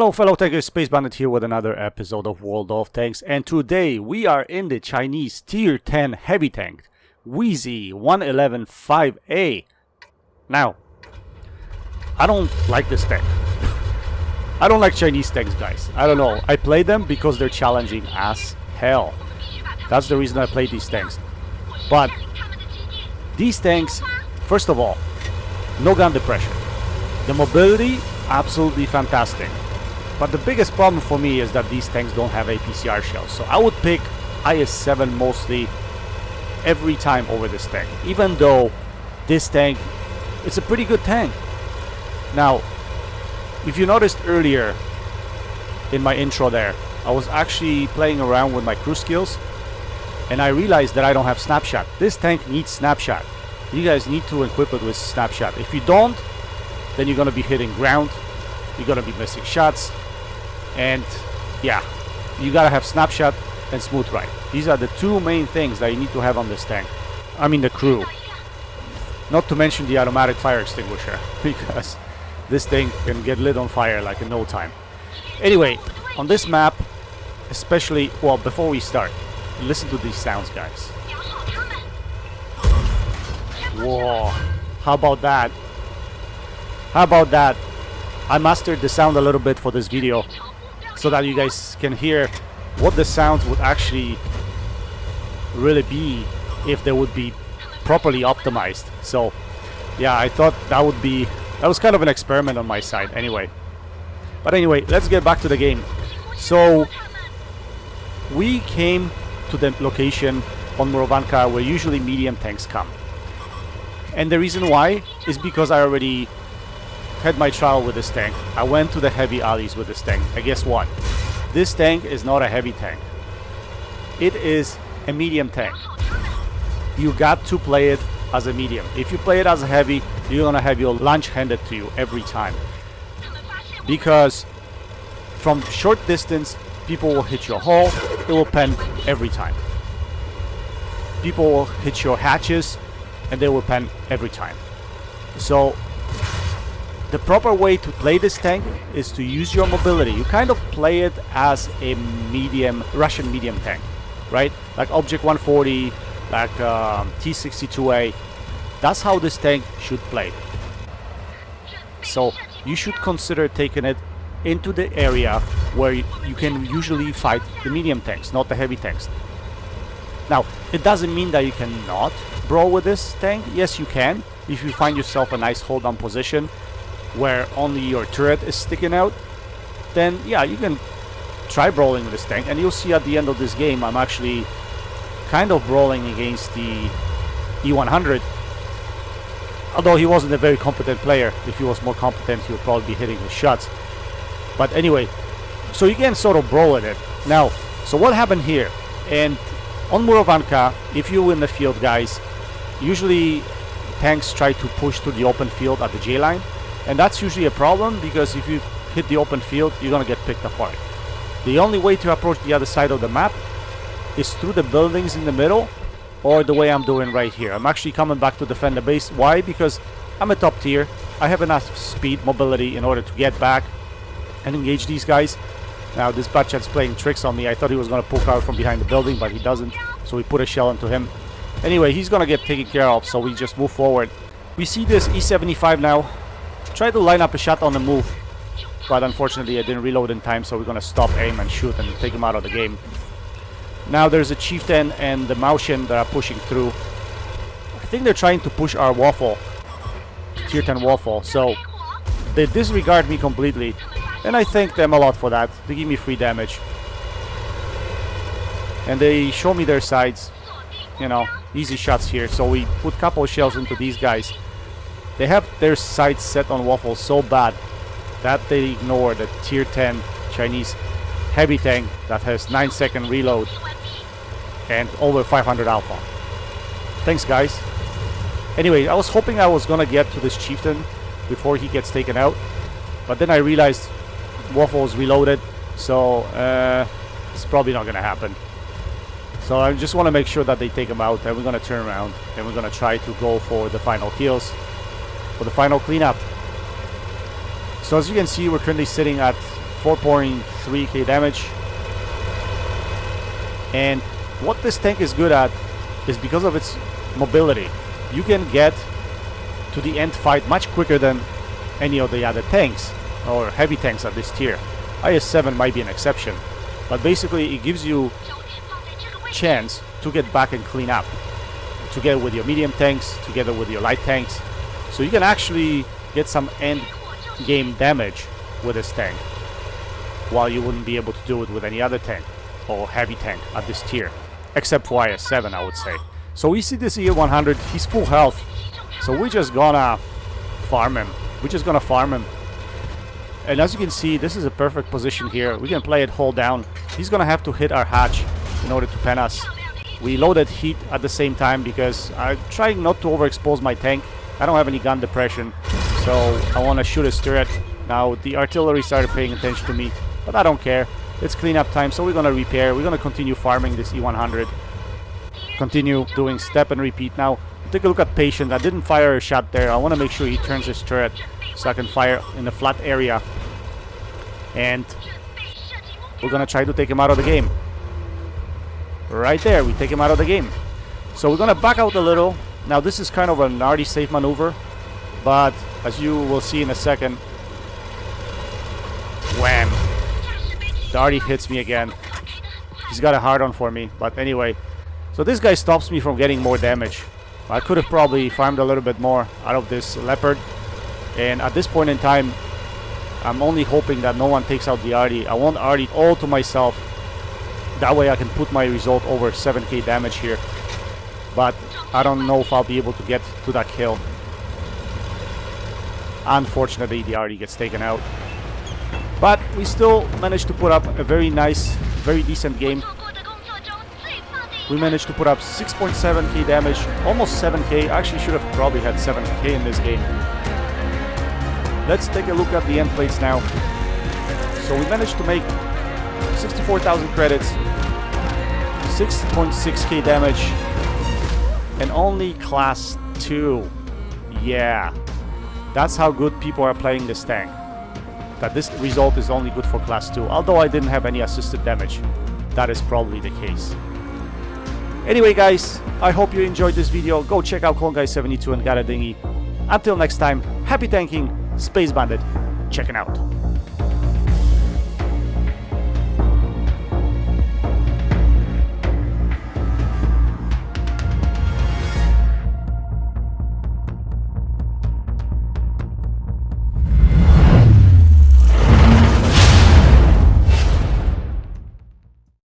Hello fellow tankers, Space Bandit here with another episode of World of Tanks, and today we are in the Chinese Tier 10 heavy tank, WZ-111 5A. Now, I don't like this tank. I don't like Chinese tanks, guys. I don't know. I play them because they're challenging as hell. That's the reason I play these tanks. But these tanks, first of all, no gun depression. The mobility, absolutely fantastic. But the biggest problem for me is that these tanks don't have APCR shells. So I would pick IS-7 mostly every time over this tank. Even though this tank, it's a pretty good tank. Now, if you noticed earlier in my intro there, I was actually playing around with my crew skills. And I realized that I don't have snapshot. This tank needs snapshot. You guys need to equip it with snapshot. If you don't, then you're going to be hitting ground. You're going to be missing shots. And yeah, you gotta have snapshot and smooth ride. These are the two main things that you need to have on this tank. I mean the crew. Not to mention the automatic fire extinguisher, because this thing can get lit on fire like in no time. Anyway, on this map, especially, well, before we start, listen to these sounds, guys. Whoa, how about that? How about that? I mastered the sound a little bit for this video, so that you guys can hear what the sounds would actually really be if they would be properly optimized. So yeah, I thought that was kind of an experiment on my side anyway. But anyway, let's get back to the game. So we came to the location on Murovanka where usually medium tanks come. And the reason why is because I already had my trial with this tank. I went to the heavy alleys with this tank, and guess what? This tank is not a heavy tank. It is a medium tank. You got to play it as a medium. If you play it as a heavy, you're gonna have your lunch handed to you every time. Because from short distance, people will hit your hull, it will pen every time. People will hit your hatches, and they will pen every time. So the proper way to play this tank is to use your mobility. You kind of play it as a medium, Russian medium tank, right? Like Object 140, like T-62A. That's how this tank should play. So you should consider taking it into the area where you can usually fight the medium tanks, not the heavy tanks. Now, it doesn't mean that you cannot brawl with this tank. Yes, you can. If you find yourself a nice hold-on position where only your turret is sticking out, then yeah, you can try brawling with this tank, and you'll see at the end of this game I'm actually kind of brawling against the E100, although he wasn't a very competent player. If he was more competent, he would probably be hitting his shots. But anyway, so you can sort of brawl with it. Now, so what happened here? And on Murovanka, if you win the field, guys, usually tanks try to push to the open field at the J line. And that's usually a problem, because if you hit the open field, you're gonna get picked apart. The only way to approach the other side of the map is through the buildings in the middle, or the way I'm doing right here. I'm actually coming back to defend the base. Why? Because I'm a top tier. I have enough speed, mobility in order to get back and engage these guys. Now this Batchat's playing tricks on me. I thought he was gonna poke out from behind the building, but he doesn't. So we put a shell into him. Anyway, he's gonna get taken care of, so we just move forward. We see this E75 now. Try to line up a shot on the move, but unfortunately I didn't reload in time, so we're gonna stop, aim, and shoot and take him out of the game. Now there's a Chieftain and the Maotian that are pushing through. I think they're trying to push our waffle, Tier 10 waffle, so they disregard me completely, and I thank them a lot for that. They give me free damage, and they show me their sides, you know, easy shots here. So we put a couple of shells into these guys. They have their sights set on waffle so bad that they ignore the Tier 10 Chinese heavy tank that has 9-second reload and over 500 alpha. Thanks, guys. Anyway, I was hoping I was gonna get to this Chieftain before he gets taken out, but then I realized waffle is reloaded, so it's probably not gonna happen. So I just want to make sure that they take him out, and we're gonna turn around and we're gonna try to go for the final kills, for the final cleanup. So as you can see, we're currently sitting at 4.3k damage. And what this tank is good at is because of its mobility. You can get to the end fight much quicker than any of the other tanks or heavy tanks at this tier. IS-7 might be an exception, but basically it gives you chance to get back and clean up together with your medium tanks, together with your light tanks, so you can actually get some end game damage with this tank, while you wouldn't be able to do it with any other tank or heavy tank at this tier, except for IS-7, I would say. So we see this EA-100, he's full health, so we're just gonna farm him. And as you can see, this is a perfect position here. We can play it hold down. He's gonna have to hit our hatch in order to pen us. We loaded heat at the same time because I'm trying not to overexpose my tank. I don't have any gun depression, so I want to shoot his turret. Now the artillery started paying attention to me, but I don't care. It's cleanup time, so we're gonna repair. We're gonna continue farming this E100. Continue doing step and repeat. Now take a look at Patient. I didn't fire a shot there. I want to make sure he turns his turret so I can fire in a flat area. And we're gonna try to take him out of the game. Right there, we take him out of the game. So we're gonna back out a little. Now this is kind of an already safe maneuver, but as you will see in a second, wham! The already hits me again. He's got a hard-on for me, but anyway. So this guy stops me from getting more damage. I could have probably farmed a little bit more out of this Leopard, and at this point in time, I'm only hoping that no one takes out the Arty. I want Arty all to myself. That way I can put my result over 7k damage here. But I don't know if I'll be able to get to that kill. Unfortunately, the Arty gets taken out. But we still managed to put up a very nice, very decent game. We managed to put up 6.7k damage, almost 7k. I actually should have probably had 7k in this game. Let's take a look at the end plates now. So we managed to make 64,000 credits, 6.6k damage, and only class 2. Yeah, that's how good people are playing this tank. That this result is only good for class 2. Although I didn't have any assisted damage, that is probably the case. Anyway guys, I hope you enjoyed this video. Go check out CloneGuy72 and Got a Dinghy. Until next time, happy tanking, Space Bandit, checking out.